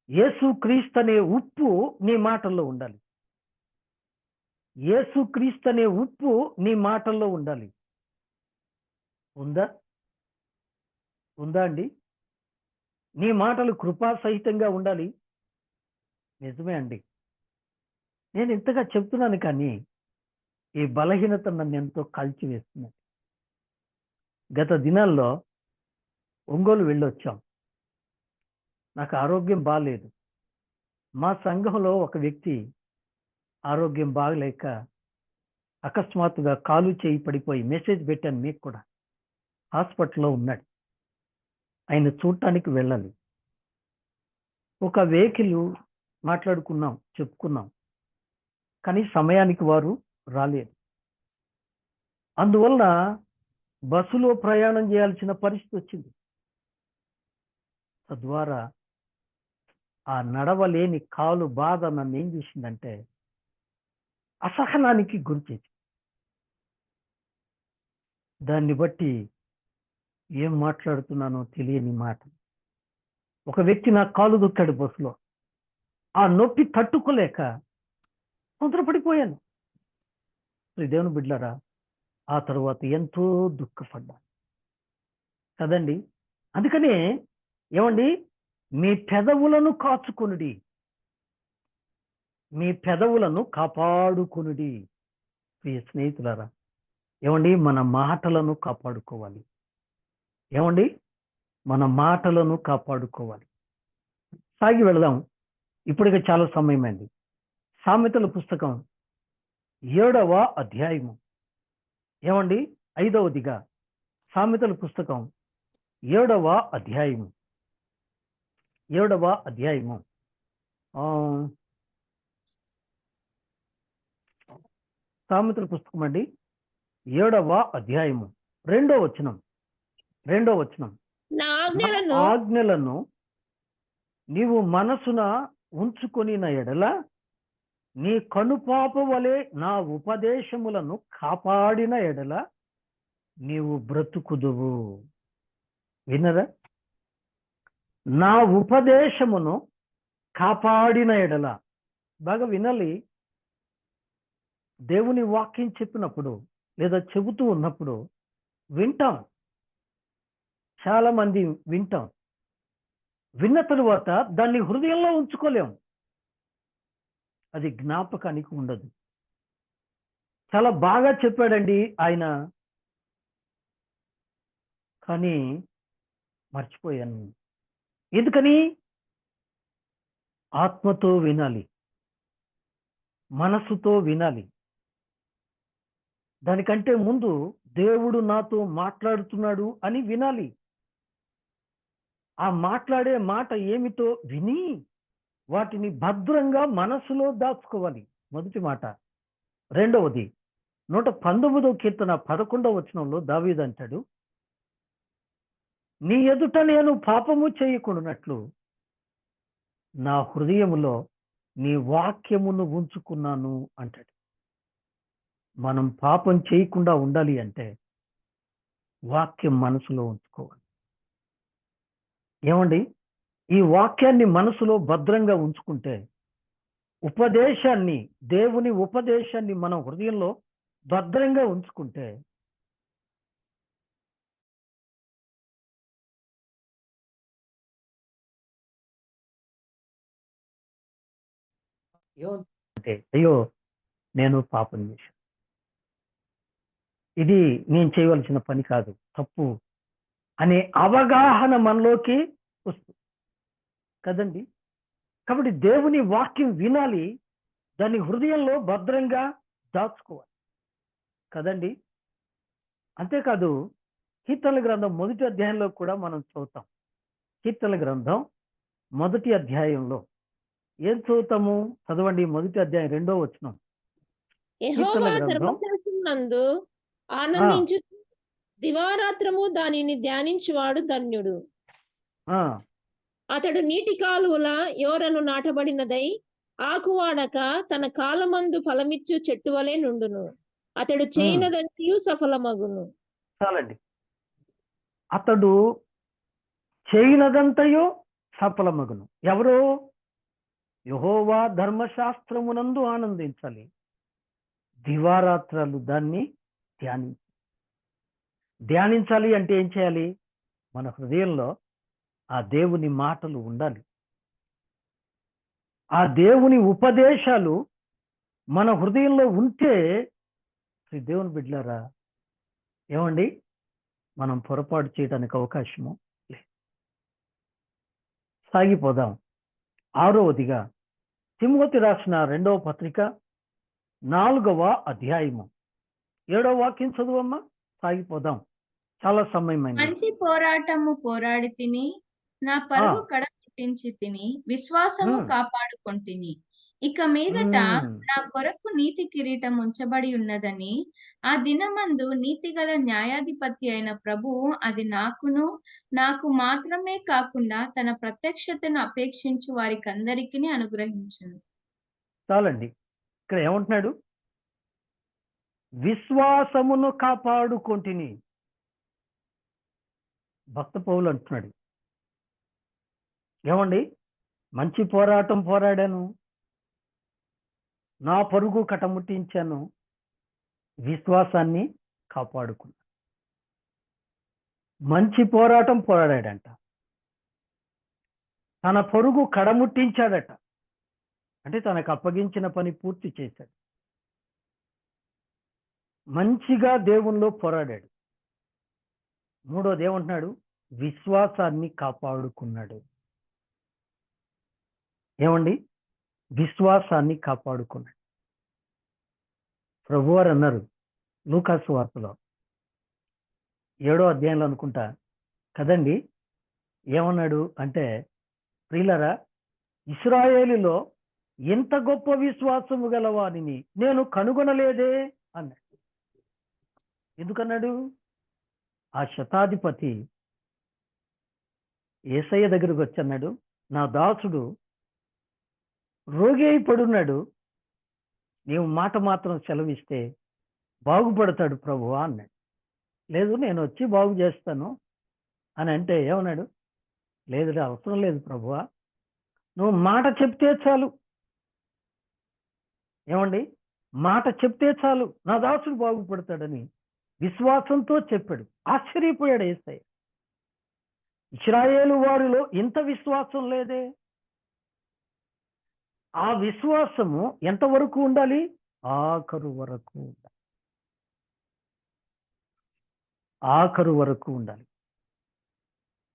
యేసుక్రీస్తు అనే ఉప్పు నీ మాటల్లో ఉండాలి. యేసుక్రీస్తు అనే ఉప్పు నీ మాటల్లో ఉండాలి. ఉందా? ఉందా అండి? నీ మాటలు కృపా సహితంగా ఉండాలి. నిజమే అండి. నేను ఇంతగా చెప్తున్నాను, కానీ ఈ బలహీనత నన్ను ఎంతో కాల్చివేస్తున్నది. గత దినాల్లో ఒంగోలు వెళ్ళొచ్చాం. నాకు ఆరోగ్యం బాగలేదు. మా సంఘంలో ఒక వ్యక్తి ఆరోగ్యం బాగలేక అకస్మాత్తుగా కాలు చేయి పడిపోయి, మెసేజ్ పెట్టాను మీకు కూడా, హాస్పిటల్లో ఉన్నాడు. ఆయన చూడటానికి వెళ్ళాలి. ఒక వెహికల్ మాట్లాడుకున్నాం, చెప్పుకున్నాం, కానీ సమయానికి వారు రాలేదు. అందువల్ల బస్సులో ప్రయాణం చేయాల్సిన పరిస్థితి వచ్చింది. తద్వారా ఆ నడవలేని కాలు బాధ నన్ను ఏం చేసిందంటే అసహనానికి గురి చేసింది. దాన్ని బట్టి ఏం మాట్లాడుతున్నానో తెలియని మాట. ఒక వ్యక్తి నా కాలు దొక్కాడు బస్సులో. ఆ నొప్పి తట్టుకోలేక తొందరపడిపోయాను. దేవుని బిడ్డలారా, ఆ తర్వాత ఎంతో దుఃఖపడ్డాను కదండి. అందుకనే ఏమండి? మీ పెదవులను కాచుకొనుడి, మీ పెదవులను కాపాడుకొనుడి. ప్రియ స్నేహితులారా, ఏమండి? మన మాటలను కాపాడుకోవాలి. ఏమండి? మన మాటలను కాపాడుకోవాలి. సాగి వెళదాం, ఇప్పటికే చాలా సమయమైంది. సామెతల పుస్తకం 7వ అధ్యాయము. ఏమండి? 5వదిగా సామెతల పుస్తకం 7వ అధ్యాయము. 7వ అధ్యాయము. సామెతల పుస్తకం అండి 7వ అధ్యాయము 2వ వచనం. నా నా ఆజ్ఞలను ఆజ్ఞలను నీవు మనసున ఉంచుకొనిన ఎడల నీ కనుపాప వలె నా ఉపదేశములను కాపాడిన ఎడల నీవు బ్రతుకుదువు. వినరా? నా ఉపదేశమును కాపాడిన ఎడల. బాగా వినాలి. దేవుని వాక్యం చెప్పినప్పుడు లేదా చెబుతూ ఉన్నప్పుడు వింటాం, చాలా మంది వింటాం. విన్న తరువాత దాన్ని హృదయంలో ఉంచుకోలేం, అది జ్ఞాపకానికి ఉండదు. చాలా బాగా చెప్పాడండి ఆయన, కానీ మర్చిపోయాను. ఎందుకని? ఆత్మతో వినాలి, మనసుతో వినాలి. దానికంటే ముందు దేవుడు నాతో మాట్లాడుతున్నాడు అని వినాలి. ఆ మాట్లాడే మాట ఏమిటో విని వాటిని భద్రంగా మనసులో దాచుకోవాలి. మొదటి మాట. రెండవది 119వ కీర్తన 11వ వచనంలో దావీదు అంటాడు, నీ ఎదుట నేను పాపము చేయకుండానట్లు నా హృదయములో నీ వాక్యమును ఉంచుకున్నాను అంటాడు. మనం పాపం చేయకుండా ఉండాలి అంటే వాక్యం మనసులో ఉంచుకోవాలి. ఏమండి, ఈ వాక్యాన్ని మనసులో భద్రంగా ఉంచుకుంటే ఉపదేశాన్ని, దేవుని ఉపదేశాన్ని మనం హృదయంలో భద్రంగా ఉంచుకుంటే ఏమంటే, అయ్యో నేను పాపం చేశాను, ఇది నేను చేయవలసిన పని కాదు, తప్పు అనే అవగాహన మనలోకి వస్తుంది కదండి. కాబట్టి దేవుని వాక్యం వినాలి, దాన్ని హృదయంలో భద్రంగా దాచుకోవాలి కదండి. అంతేకాదు, కీర్తనల గ్రంథం 1వ అధ్యాయంలో కూడా మనం చదువుతాం. కీర్తనల గ్రంథం 1వ అధ్యాయంలో ఏం చదువుతాము? చదవండి. 1వ అధ్యాయం 2వ వచనం. యెహోవా కీర్తనల గ్రంథం ధర్మశాస్త్రమునందు ఆనందించు, దివారాత్రము దానిని ధ్యానించువాడు ధన్యుడు. అతడు నీటి కాలువల యోరను నాటబడినదై ఆకువాడక తన కాలమందు ఫలమిచ్చు చెట్టు వలె నుండును. అతడు చేయనదంతయు సఫలమగును. చాలండి. అతడు చేయనదంతయు సఫలమగును. ఎవరు? యెహోవా ధర్మశాస్త్రమునందు ఆనందించాలి, దివారాత్రాలు దాన్ని ధ్యానించాలి. అంటే ఏం చేయాలి? మన హృదయంలో ఆ దేవుని మాటలు ఉండాలి, ఆ దేవుని ఉపదేశాలు మన హృదయంలో ఉంటే, దేవుని బిడ్డలారా, ఏమండి, మనం పొరపాటు చేయడానికి అవకాశము లేదు. సాగిపోదాం. 6వదిగా తిమోతి రాసిన 2వ పత్రిక 4వ అధ్యాయము 7వ వాక్యం చదువమ్మా. సాగిపోదాం, చాలా సమయమైంది. మంచి పోరాటము పోరాడి తిని, నా పరుగు కడముట్టించి తిని, విశ్వాసము కాపాడుకొంటిని. ఇక మీదట నా కొరకు నీతి కిరీటం ఉంచబడి ఉన్నదని, ఆ దినమందు నీతిగల న్యాయాధిపతి అయిన ప్రభువు అది నాకు మాత్రమే కాకుండా తన ప్రత్యక్షతను అపేక్షించు వారికందరికీ అనుగ్రహించును. చాలండి. ఇక్కడ ఏమంటున్నాడు? విశ్వాసమును కాపాడుకొంటిని. భక్త పౌలు అంటున్నాడు. ఏమండి, మంచి పోరాటం పోరాడాను, నా పరుగు కటముట్టించాను, విశ్వాసాన్ని కాపాడుకున్నాను. మంచి పోరాటం పోరాడాడంట, తన పరుగు కడముట్టించాడట, అంటే తనకు అప్పగించిన పని పూర్తి చేశాడు. మంచిగా దేవునిలో పోరాడాడు. 3వది ఏమంటున్నాడు? విశ్వాసాన్ని కాపాడుకున్నాడు. ఏమండి, విశ్వాసాన్ని కాపాడుకున్నాడు. ప్రభువారు అన్నారు లూకాసు వార్తలో 7వ అధ్యాయంలో అనుకుంటా కదండి, ఏమన్నాడు అంటే, ప్రియులరా, ఇశ్రాయేలులో ఇంత గొప్ప విశ్వాసము గల వారిని నేను కనుగొనలేదే అన్నాడు. ఎందుకన్నాడు? ఆ శతాధిపతి యేసయ్య దగ్గరికి వచ్చి అన్నాడు, నా దాసుడు రోగి అయి పడున్నాడు, నీవు మాట మాత్రం సెలవిస్తే బాగుపడతాడు ప్రభువా అన్నాడు. లేదు, నేను వచ్చి బాగు చేస్తాను అని అంటే ఏమన్నాడు? లేదు, అవసరం లేదు ప్రభువా, నువ్వు మాట చెప్తే చాలు. ఏమండి? మాట చెప్తే చాలు, నా దాసుడు బాగుపడతాడని విశ్వాసంతో చెప్పాడు. ఆశ్చర్యపోయాడు యేసయ్య. ఇశ్రాయేలు వారిలో ఇంత విశ్వాసం లేదే. ఆ విశ్వాసము ఎంతవరకు ఉండాలి? ఆఖరు వరకు ఉండాలి. ఆఖరు వరకు ఉండాలి.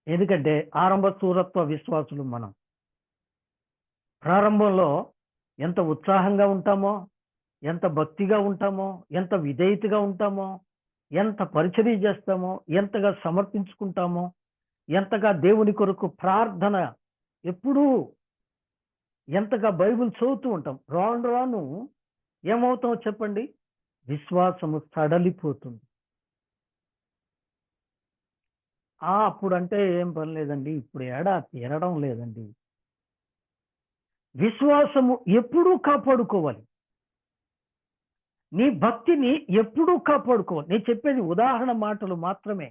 ఎందుకంటే ఆరంభ శూరత్వ విశ్వాసులు మనం. ప్రారంభంలో ఎంత ఉత్సాహంగా ఉంటామో, ఎంత భక్తిగా ఉంటామో, ఎంత విధేయతగా ఉంటామో, ఎంత పరిచర్య చేస్తామో, ఎంతగా సమర్పించుకుంటామో, ఎంతగా దేవుని కొరకు ప్రార్థన, ఎప్పుడూ ఎంతగా బైబిల్ చదువుతూ ఉంటాం. రాను రాను ఏమవుతామో చెప్పండి? విశ్వాసము సడలిపోతుంది. అప్పుడు అంటే ఏం పని లేదండి, ఇప్పుడు ఏడా తీరడం లేదండి. విశ్వాసము ఎప్పుడూ కాపాడుకోవాలి. నీ భక్తిని ఎప్పుడూ కాపాడుకోవాలి. నేను చెప్పేది ఉదాహరణ మాటలు మాత్రమే.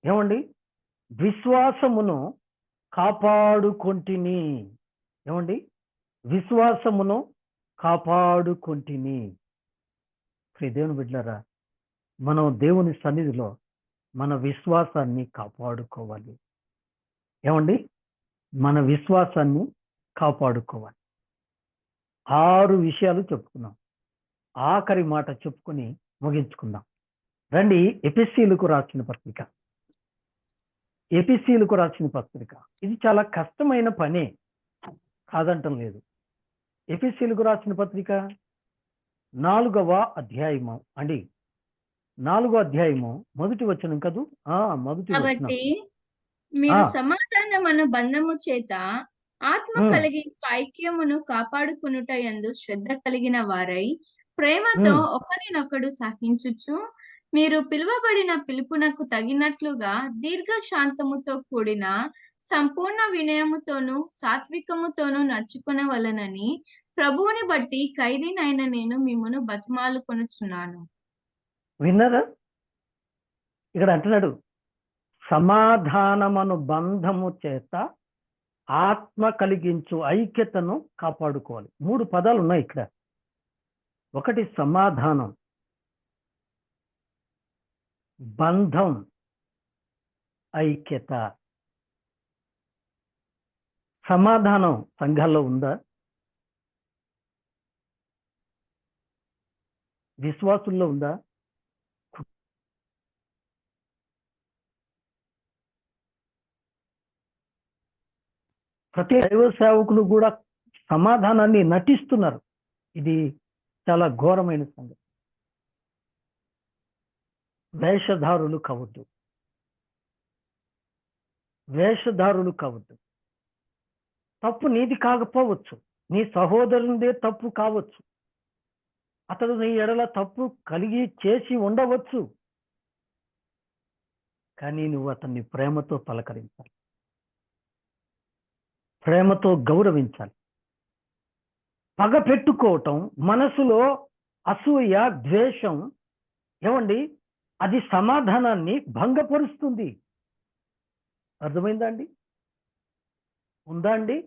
ఏమండి? విశ్వాసమును కాపాడుకొంటిని. ఏమండి? విశ్వాసమును కాపాడుకొంటిని. దేవుని బిడ్డలారా, మనం దేవుని సన్నిధిలో మన విశ్వాసాన్ని కాపాడుకోవాలి. ఏమండి? మన విశ్వాసాన్ని కాపాడుకోవాలి. 6 విషయాలు చెప్పుకున్నాం. ఆఖరి మాట చెప్పుకొని ముగించుకుందాం. రండి, ఎఫెసీయులకు రాసిన పత్రిక. ఎఫెసీయులకు రాసిన పత్రిక ఇది చాలా కష్టమైన పనే, కాదంటం లేదు. ఎఫెసీయులకు రాసిన పత్రిక 4వ అధ్యాయము అండి. 4వ అధ్యాయము మొదటి వచనం కదూ? మొదటి వచనం. కాబట్టి మీరు సమాధానమును బంధము చేత ఆత్మ కలిగించు ఐక్యమును కాపాడుకొనుట యందు శ్రద్ధ కలిగిన వారై ప్రేమతో ఒకరినొకడు సహించుచు మీరు పిలువబడిన పిలుపునకు తగినట్లుగా దీర్ఘ శాంతముతో కూడిన సంపూర్ణ వినయముతోను సాత్వికముతోను నడుచుకొనవలెనని ప్రభువుని బట్టి ఖైదీనైన నేను మిమ్మును బతిమాలుకొనుచున్నాను. విన్నారా? ఇక్కడ అంటున్నాడు, సమాధానమను బంధము చేత ఆత్మ కలిగించు ఐక్యతను కాపాడుకోవాలి. 3 పదాలు ఉన్నాయి ఇక్కడ. ఒకటి సమాధానం, బంధం, ఐక్యత. సమాధానం సంఘాల్లో ఉందా? విశ్వాసుల్లో ఉందా? ప్రతి దైవ సేవకులు కూడా సమాధానాన్ని నటిస్తున్నారు. ఇది చాలా ఘోరమైన సంగతి. వేషధారులు కావద్దు, వేషధారులు కావద్దు. తప్పు నీది కాకపోవచ్చు, నీ సహోదరునిదే తప్పు కావచ్చు, అతడు నీ ఎడల తప్పు కలిగి చేసి ఉండవచ్చు, కానీ నువ్వు అతన్ని ప్రేమతో పలకరించాలి, ప్రేమతో గౌరవించాలి. పగ పెట్టుకోవటం, మనసులో అసూయ, ద్వేషం, ఏమండి, అది సమాధానాన్ని భంగపరుస్తుంది. అర్థమైందా అండి? ఉందా అండి?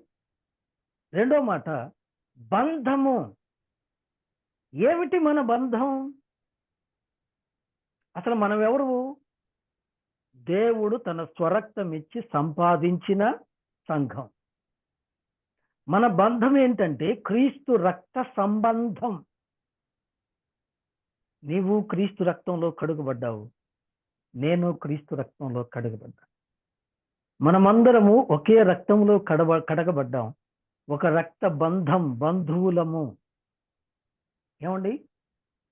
రెండో మాట, బంధము. ఏమిటి మన బంధం? అసలు మనం ఎవరు? దేవుడు తన స్వరక్తం ఇచ్చి సంపాదించిన సంఘం. మన బంధం ఏంటంటే క్రీస్తు రక్త సంబంధం. నీవు క్రీస్తు రక్తంలో కడుగబడ్డావు, నేను క్రీస్తు రక్తంలో కడుగబడ్డా. మనమందరము ఒకే రక్తంలో కడగబడ్డాం. ఒక రక్త బంధం, బంధువులము. ఏమండి?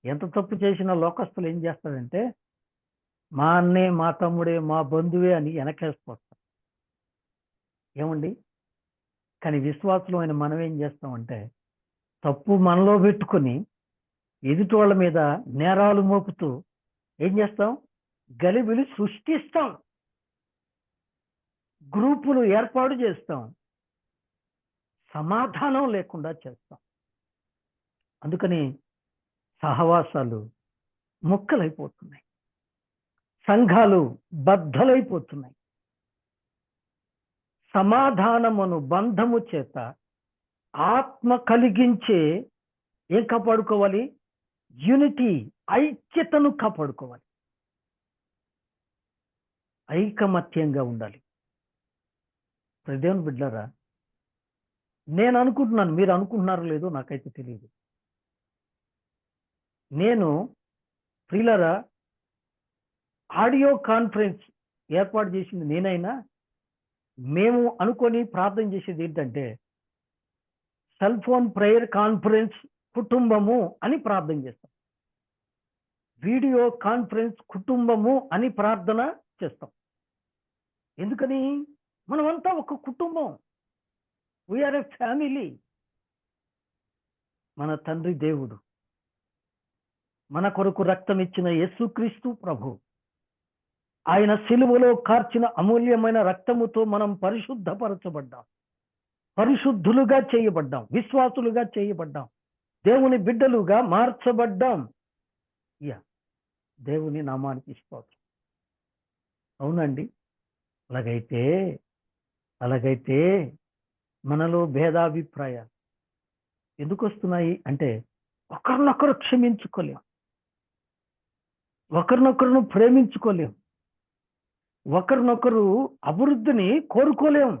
ఎంత తప్పు చేసినా లోకస్తులు ఏం చేస్తారంటే మా అన్నే, మా తమ్ముడే, మా బంధువే అని వెనకేసుకొస్తాం. ఏమండి? కానీ విశ్వాసులు అయిన మనం ఏం చేస్తామంటే తప్పు మనలో పెట్టుకొని ఎదుటి వాళ్ళ మీద నేరాలు మోపుతూ ఏం చేస్తాం? గలిబిలి సృష్టిస్తాం, గ్రూపులు ఏర్పాటు చేస్తాం, సమాధానం లేకుండా చేస్తాం. అందుకని సహవాసాలు ముక్కలైపోతున్నాయి, సంఘాలు బద్దలైపోతున్నాయి. సమాధానమును బంధము చేత ఆత్మ కలిగించే ఏం కాపాడుకోవాలి? యూనిటీ, ఐక్యతను కాపాడుకోవాలి. ఐకమత్యంగా ఉండాలి. దేవుని బిడ్డలారా, నేను అనుకుంటున్నాను, మీరు అనుకుంటున్నారో లేదో నాకైతే తెలియదు. నేను ప్రియులారా, ఆడియో కాన్ఫరెన్స్ ఏర్పాటు చేసింది నేనైనా, మేము అనుకొని ప్రార్థన చేసేది ఏంటంటే సెల్ ఫోన్ ప్రేయర్ కాన్ఫరెన్స్ కుటుంబము అని ప్రార్థన చేస్తాం. వీడియో కాన్ఫరెన్స్ కుటుంబము అని ప్రార్థన చేస్తాం. ఎందుకని? మనమంతా ఒక కుటుంబం, వీఆర్ ఎ ఫ్యామిలీ. మన తండ్రి దేవుడు, మన కొరకు రక్తం ఇచ్చిన యేసుక్రీస్తు ప్రభు, ఆయన సిలువలో కార్చిన అమూల్యమైన రక్తముతో మనం పరిశుద్ధపరచబడ్డాం, పరిశుద్ధులుగా చేయబడ్డాం, విశ్వాసులుగా చేయబడ్డాం, దేవుని బిడ్డలుగా మార్చబడ్డాం. దేవుని నామానికి స్తోత్రం. అవునండి. అలాగైతే మనలో భేదాభిప్రాయాలు ఎందుకు వస్తున్నాయి అంటే ఒకరినొకరు క్షమించుకోలేం, ఒకరినొకరును ప్రేమించుకోలేం, ఒకరినొకరు అభివృద్ధిని కోరుకోలేం.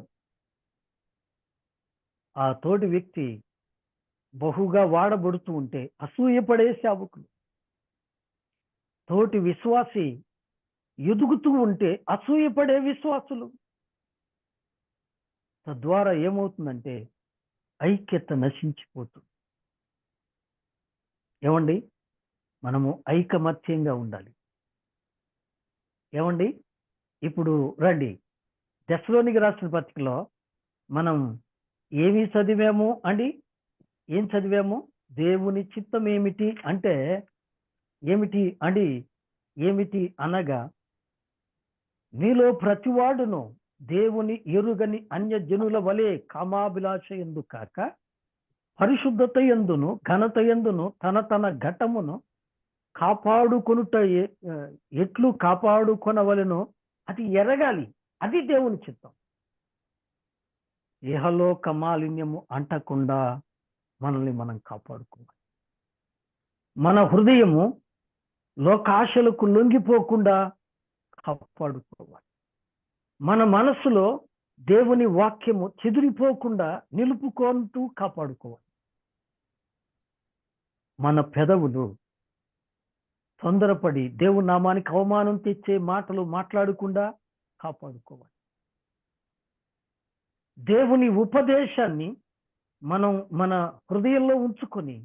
ఆ తోటి వ్యక్తి బహుగా వాడబడుతూ ఉంటే అసూయపడే సేవకులు, తోటి విశ్వాసి ఎదుగుతూ ఉంటే అసూయపడే విశ్వాసులు. తద్వారా ఏమవుతుందంటే ఐక్యత నశించిపోతుంది. ఏమండి? మనము ఐకమత్యంగా ఉండాలి. ఏమండి? ఇప్పుడు రండి, తెస్సలోనికి రాసిన పత్రికలో మనం ఏమి చదివాము అండి? ఏం చదివాము? దేవుని చిత్తం ఏమిటి అంటే ఏమిటి అండి? ఏమిటి అనగా, మీలో ప్రతివాడును దేవుని ఎరుగని అన్యజనుల వలె కామాభిలాష ఎందు కాక పరిశుద్ధత ఎందును ఘనత ఎందును తన ఘటమును కాపాడుకొనుట ఎట్లు కాపాడుకొనవలెనో అది ఎరగాలి. అది దేవుని చిత్తం. ఇహలోక మాలిన్యము అంటకుండా మనల్ని మనం కాపాడుకోవాలి. మన హృదయము లోకాశలకు లొంగిపోకుండా కాపాడుకోవాలి. మన మనసులో దేవుని వాక్యము చెదిరిపోకుండా నిలుపుకుంటూ కాపాడుకోవాలి. మన పెదవులు తొందరపడి దేవుని నామానికి అవమానం తెచ్చే మాటలు మాట్లాడకుండా కాపాడుకోవాలి. దేవుని ఉపదేశాన్ని మనం మన హృదయంలో ఉంచుకొని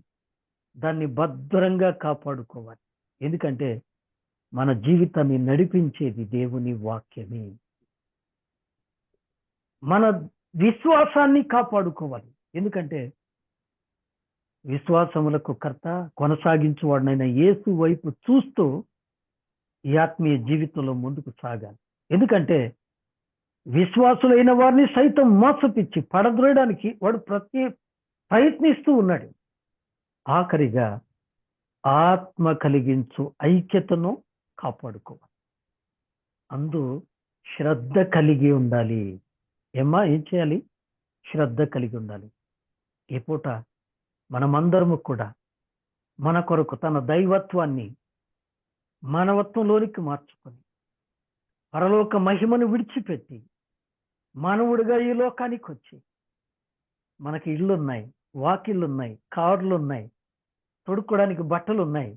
దాన్ని భద్రంగా కాపాడుకోవాలి. ఎందుకంటే మన జీవితాన్ని నడిపించేది దేవుని వాక్యమే. మన విశ్వాసాన్ని కాపాడుకోవాలి. ఎందుకంటే విశ్వాసములకు కర్త కొనసాగించువాడినైన యేసు వైపు చూస్తూ ఈ ఆత్మీయ జీవితంలో ముందుకు సాగాలి. ఎందుకంటే విశ్వాసులైన వారిని సైతం మోసపిచ్చి పడద్రోయడానికి వాడు ప్రయత్నిస్తూ ఉన్నాడు. ఆఖరిగా ఆత్మ కలిగించు ఐక్యతను కాపాడుకోవాలి. అందు శ్రద్ధ కలిగి ఉండాలి. ఏం చేయాలి? శ్రద్ధ కలిగి ఉండాలి. ఈ పూట మనమందరము కూడా మన కొరకు తన దైవత్వాన్ని మానవత్వంలోనికి మార్చుకొని పరలోక మహిమను విడిచిపెట్టి మానవుడిగా ఈ లోకానికి వచ్చి, మనకి ఇళ్ళున్నాయి, వాకిళ్ళున్నాయి, కార్లున్నాయి, తొడుక్కోవడానికి బట్టలు ఉన్నాయి,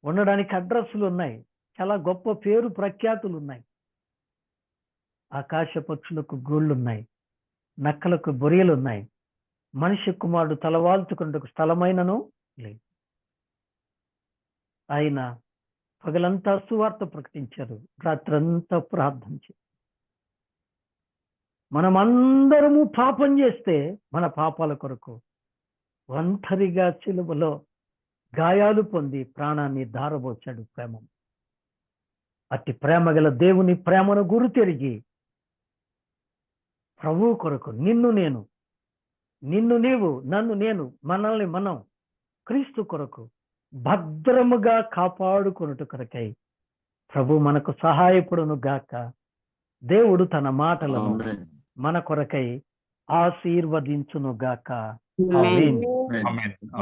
ఉండడానికి అడ్రస్లు ఉన్నాయి, చాలా గొప్ప పేరు ప్రఖ్యాతులు ఉన్నాయి, ఆకాశ పక్షులకు గూళ్ళున్నాయి, నక్కలకు బొరియలున్నాయి, మనిషి కుమారుడు తలవాల్చుకుంటకు స్థలమైనను లేదు. ఆయన పగలంతా సువార్త ప్రకటించారు, రాత్రంతా ప్రార్థించారు. మనమందరము పాపం చేస్తే మన పాపాల కొరకు ఒంటరిగా సిలువలో గాయాలు పొంది ప్రాణాన్ని ధారబోచాడు ప్రేమ. అట్టి ప్రేమ గల దేవుని ప్రేమను గురుతెరిగి ప్రభువు కొరకు నిన్ను నీవు, నన్ను నేను, మనల్ని మనం క్రీస్తు కొరకు భద్రముగా కాపాడుకొనుట కొరకై ప్రభు మనకు సహాయపడును గాక. దేవుడు తన మాటలను మన కొరకై ఆశీర్వదించును గాక. ఆమేన్. ఆమేన్. ఆమేన్.